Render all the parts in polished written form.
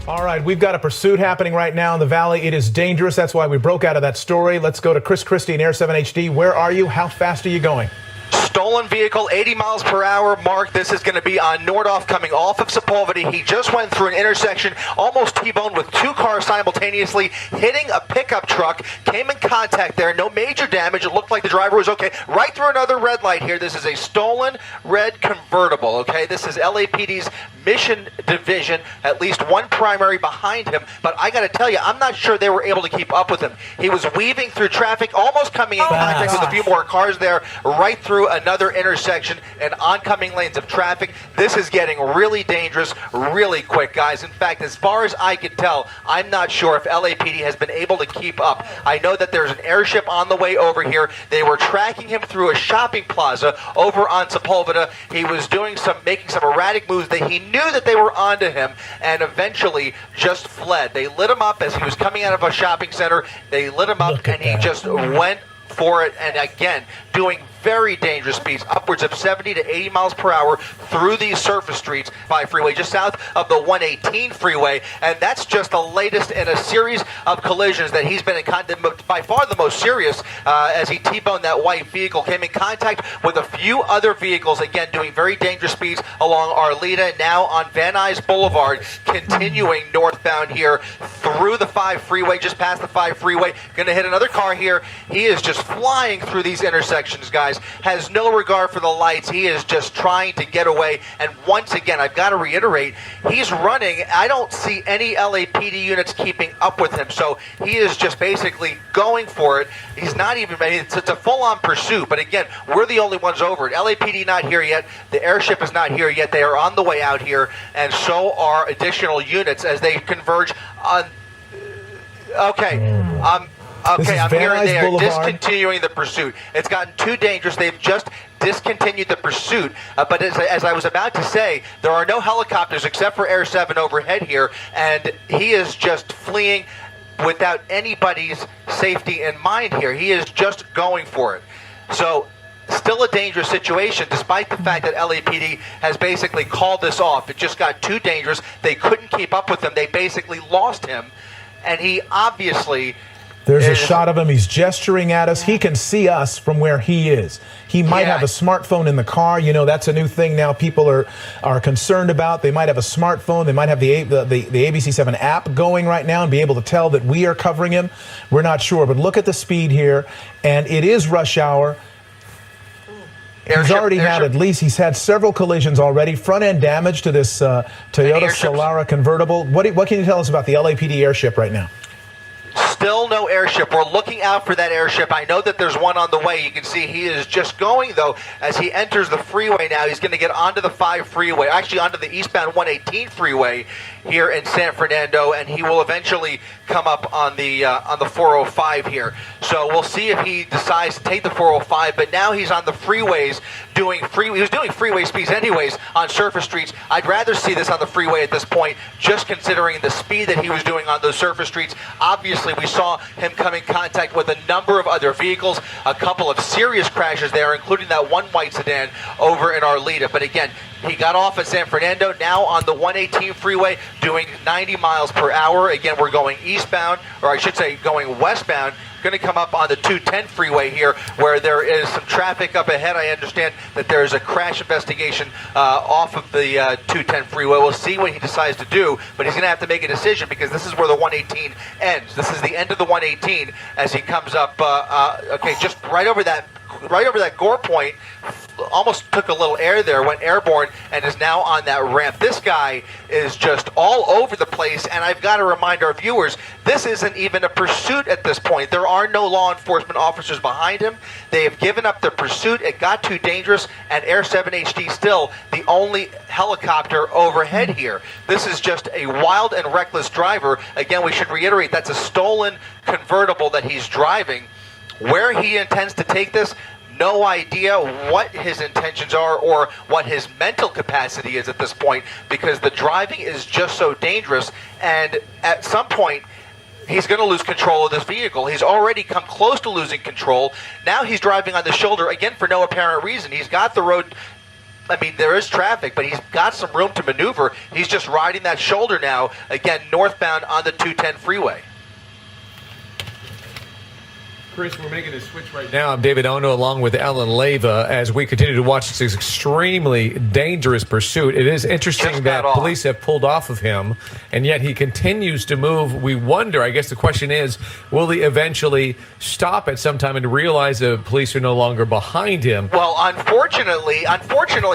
All right, we've got a pursuit happening right now in the valley. It is dangerous. That's why we broke out of that story. Let's go to Chris Christie in Air 7 HD. Where are you? How fast are you going? Stolen vehicle, 80 miles per hour. Mark, this is going to be on Nordhoff coming off of Sepulveda. He just went through an intersection, almost T-boned with two cars simultaneously, hitting a pickup truck, came in contact there. No major damage. It looked like the driver was okay. Right through another red light here. This is a stolen red convertible, okay? This is LAPD's Mission Division, at least one primary behind him. But I got to tell you, I'm not sure they were able to keep up with him. He was weaving through traffic, almost coming in contact with a few more cars there, right through another intersection and oncoming lanes of traffic. This is getting really dangerous really quick, guys. In fact, as far as I can tell, I'm not sure if LAPD has been able to keep up. I know that there's an airship on the way over here. They were tracking him through a shopping plaza over on Sepulveda. He was making some erratic moves that he knew that they were onto him, and eventually just fled. They lit him up as he was coming out of a shopping center. They lit him up and he just went for it, and again, doing very dangerous speeds, upwards of 70 to 80 miles per hour through these surface streets by freeway, just south of the 118 freeway, and that's just the latest in a series of collisions that he's been in contact, by far the most serious, as he T-boned that white vehicle, came in contact with a few other vehicles, again, doing very dangerous speeds along Arleta, now on Van Nuys Boulevard, continuing northbound here through the 5 freeway, just past the 5 freeway, going to hit another car here. He is just flying through these intersections, guys. Has no regard for the lights. He is just trying to get away. And once again, I've got to reiterate, he's running. I don't see any LAPD units keeping up with him. So he is just basically going for it. He's not even, it's a full-on pursuit. But again, we're the only ones over it. LAPD not here yet. The airship is not here yet. They are on the way out here. And so are additional units as they converge on. Okay. Okay, I'm hearing they are discontinuing the pursuit. It's gotten too dangerous. They've just discontinued the pursuit. But as I was about to say, there are no helicopters except for Air 7 overhead here, and he is just fleeing without anybody's safety in mind here. He is just going for it. So, still a dangerous situation, despite the fact that LAPD has basically called this off. It just got too dangerous. They couldn't keep up with him. They basically lost him, and he obviously... There's a shot of him. He's gesturing at us. He can see us from where he is. He might have a smartphone in the car. You know, that's a new thing now people are concerned about. They might have a smartphone. They might have the ABC7 app going right now and be able to tell that we are covering him. We're not sure. But look at the speed here. And it is rush hour. He's had several collisions already. Front-end damage to this Toyota Solara convertible. What can you tell us about the LAPD airship right now? Still no airship. We're looking out for that airship. I know that there's one on the way. You can see he is just going, though, as he enters the freeway now. He's going to get onto the 5 freeway, actually onto the eastbound 118 freeway here in San Fernando, and he will eventually come up on the 405 here. So we'll see if he decides to take the 405, but now he's on the freeways he was doing freeway speeds anyways on surface streets. I'd rather see this on the freeway at this point, just considering the speed that he was doing on those surface streets. Obviously, we saw him come in contact with a number of other vehicles, a couple of serious crashes there, including that one white sedan over in Arleta. But again, he got off at San Fernando, now on the 118 freeway, doing 90 miles per hour. Again, we're going eastbound, or I should say going westbound. Going to come up on the 210 freeway here, where there is some traffic up ahead. I understand that there is a crash investigation off of the 210 freeway. We'll see what he decides to do, but he's going to have to make a decision because this is where the 118 ends. This is the end of the 118 as he comes up, just right over that gore point. Almost took a little air there, went airborne, and is now on that ramp. This guy is just all over the place, and I've got to remind our viewers, this isn't even a pursuit at this point. There are no law enforcement officers behind him. They have given up the pursuit. It got too dangerous, and Air 7 HD still the only helicopter overhead here. This is just a wild and reckless driver. Again, we should reiterate, that's a stolen convertible that he's driving. Where he intends to take this, no idea what his intentions are or what his mental capacity is at this point, because the driving is just so dangerous, and at some point he's going to lose control of this vehicle. He's already come close to losing control. Now he's driving on the shoulder, again, for no apparent reason. He's got the road I mean, there is traffic, but he's got some room to maneuver. He's just riding that shoulder now, again, northbound on the 210 freeway. Chris, we're making a switch right now. I'm David Ono along with Ellen Leyva as we continue to watch this extremely dangerous pursuit. It is interesting that police have pulled off of him, and yet he continues to move. We wonder, I guess the question is, will he eventually stop at some time and realize the police are no longer behind him? Well, unfortunately,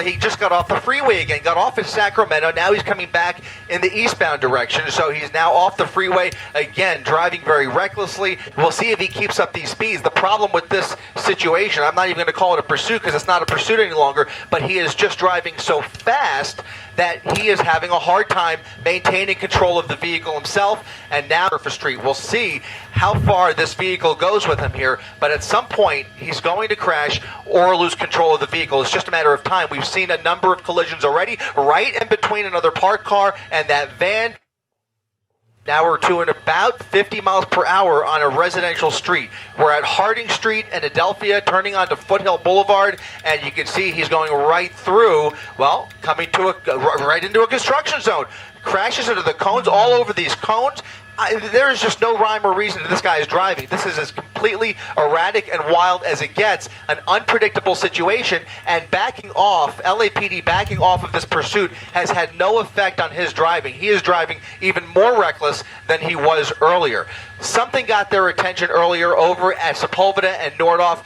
he just got off the freeway again, got off in Sacramento. Now he's coming back in the eastbound direction, so he's now off the freeway again, driving very recklessly. We'll see if he keeps up these speeds. The problem with this situation, I'm not even going to call it a pursuit because it's not a pursuit any longer, but he is just driving so fast that he is having a hard time maintaining control of the vehicle himself. And now Surface Street, we'll see how far this vehicle goes with him here, but at some point he's going to crash or lose control of the vehicle. It's just a matter of time. We've seen a number of collisions already, right in between another parked car and that van. Now we're doing about 50 miles per hour on a residential street. We're at Harding Street and Adelphia, turning onto Foothill Boulevard, and you can see he's going right through, well, coming to right into a construction zone. Crashes into the cones, all over these cones. There is just no rhyme or reason to this guy is driving. This is as completely erratic and wild as it gets, an unpredictable situation, and backing off, LAPD backing off of this pursuit has had no effect on his driving. He is driving even more reckless than he was earlier. Something got their attention earlier over at Sepulveda and Nordhoff.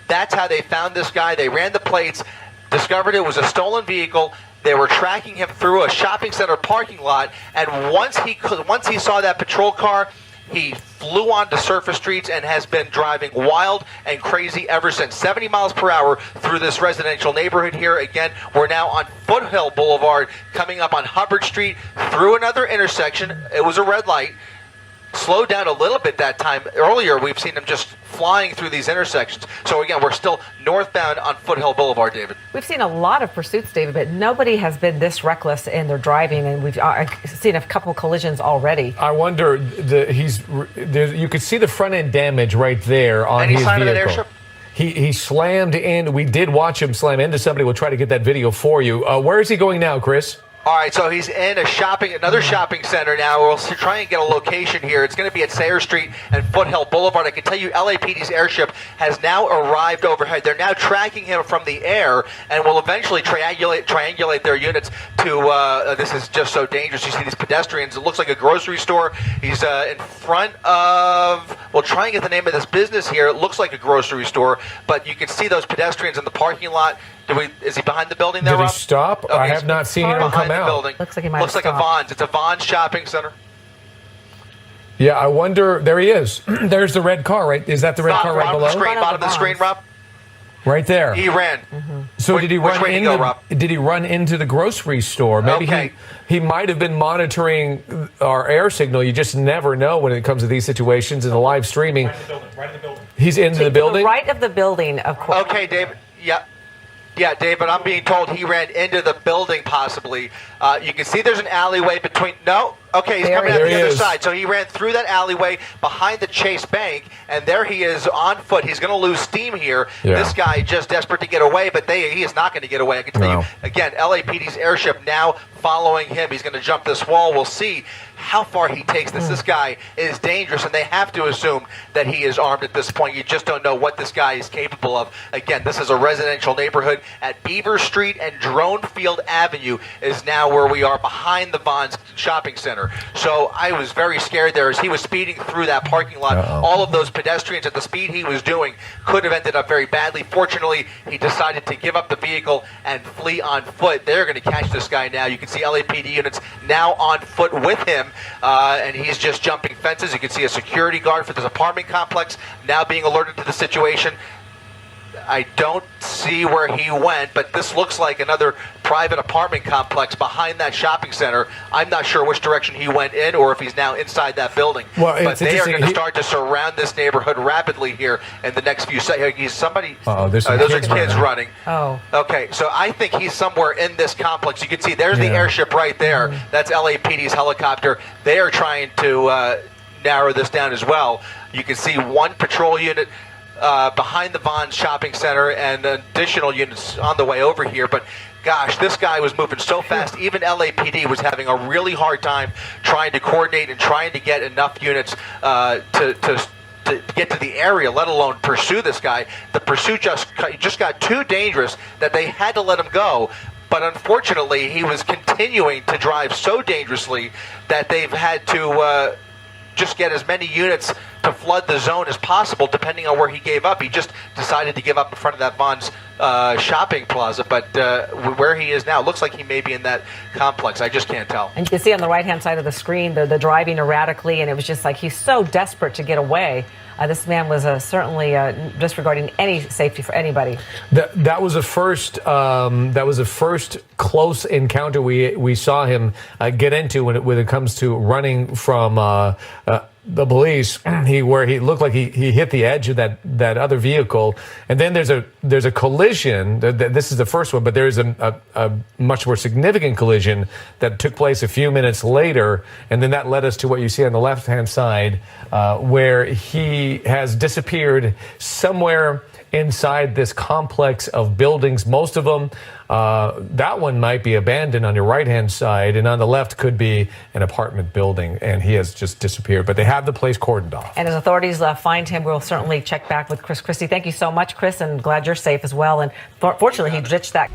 That's how they found this guy. They ran the plates, discovered it was a stolen vehicle. They were tracking him through a shopping center parking lot, and once he saw that patrol car, he flew onto surface streets and has been driving wild and crazy ever since. 70 miles per hour through this residential neighborhood here. Again, we're now on Foothill Boulevard, coming up on Hubbard Street, through another intersection. It was a red light. Slowed down a little bit that time. Earlier, we've seen him just flying through these intersections. So again, we're still northbound on Foothill Boulevard, David. We've seen a lot of pursuits, David, but nobody has been this reckless in their driving, and we've seen a couple collisions already. I wonder, you could see the front end damage right there on his sign vehicle. of an airship? He slammed in. We did watch him slam into somebody. We'll try to get that video for you. Where is he going now, Chris? All right, so he's in another shopping center now. We'll try and get a location here. It's going to be at Sayre Street and Foothill Boulevard. I can tell you LAPD's airship has now arrived overhead. They're now tracking him from the air and will eventually triangulate their units to, this is just so dangerous. You see these pedestrians. It looks like a grocery store. He's in front of, we'll try and get the name of this business here. It looks like a grocery store, but you can see those pedestrians in the parking lot. Is he behind the building there, Did Rob? he stop? Okay, I have not seen him come out. Building. Looks like he might Looks have like stopped. a Vons. It's a Vons shopping center. Yeah, I wonder. There he is. There's the red car, right? Is that the red car right below? Bottom of the screen, Rob. Right there. He ran. So did he run way did he go, Rob? Did he run into the grocery store? Maybe Okay. he might have been monitoring our air signal. You just never know when it comes to these situations in the live streaming. Right in the building. He's in the To building? the right of the building, of course. Okay, David. Yeah. Yeah, David, I'm being told he ran into the building possibly. You can see there's an alleyway between... No? Okay, he's coming out the other side. So he ran through that alleyway behind the Chase Bank, and there he is on foot. He's going to lose steam here. Yeah. This guy just desperate to get away, but he is not going to get away. I can tell you, again, LAPD's airship now following him. He's going to jump this wall. We'll see how far he takes this. This guy is dangerous, and they have to assume that he is armed at this point. You just don't know what this guy is capable of. Again, this is a residential neighborhood at Beaver Street, and Dronefield Avenue is now where we are behind the Vons shopping center. So I was very scared there as he was speeding through that parking lot. All of those pedestrians at the speed he was doing could have ended up very badly. Fortunately, he decided to give up the vehicle and flee on foot. They're going to catch this guy now. You can see LAPD units now on foot with him, and he's just jumping fences. You can see a security guard for this apartment complex now being alerted to the situation. I don't see where he went, but this looks like another private apartment complex behind that shopping center. I'm not sure which direction he went in or if he's now inside that building. Well, but they are going to start to surround this neighborhood rapidly here in the next few seconds. Those are kids running. Oh. Okay, so I think he's somewhere in this complex. You can see there's the airship right there. That's LAPD's helicopter. They are trying to narrow this down as well. You can see one patrol unit behind the Vons shopping center and additional units on the way over here, but gosh, this guy was moving so fast. Even LAPD was having a really hard time trying to coordinate and trying to get enough units to get to the area, let alone pursue this guy. The pursuit just got too dangerous that they had to let him go. But unfortunately, he was continuing to drive so dangerously that they've had to just get as many units to flood the zone as possible, depending on where he gave up. He just decided to give up in front of that Vaughn's shopping plaza, but where he is now, looks like he may be in that complex. I just can't tell. And you can see on the right-hand side of the screen the driving erratically, and it was just like he's so desperate to get away. This man was certainly disregarding any safety for anybody. That was a first. That was the first close encounter we saw him get into when it comes to running from the police. Where he looked like he hit the edge of that other vehicle, and then there's a collision. This is the first one, but there is a much more significant collision that took place a few minutes later, and then that led us to what you see on the left-hand side, where he has disappeared somewhere inside this complex of buildings. Most of them, that one might be abandoned on your right-hand side, and on the left could be an apartment building, and he has just disappeared. But they have the place cordoned off. And as authorities find him, we'll certainly check back with Chris Christie. Thank you so much, Chris, and glad you're safe as well. And fortunately, he ditched that.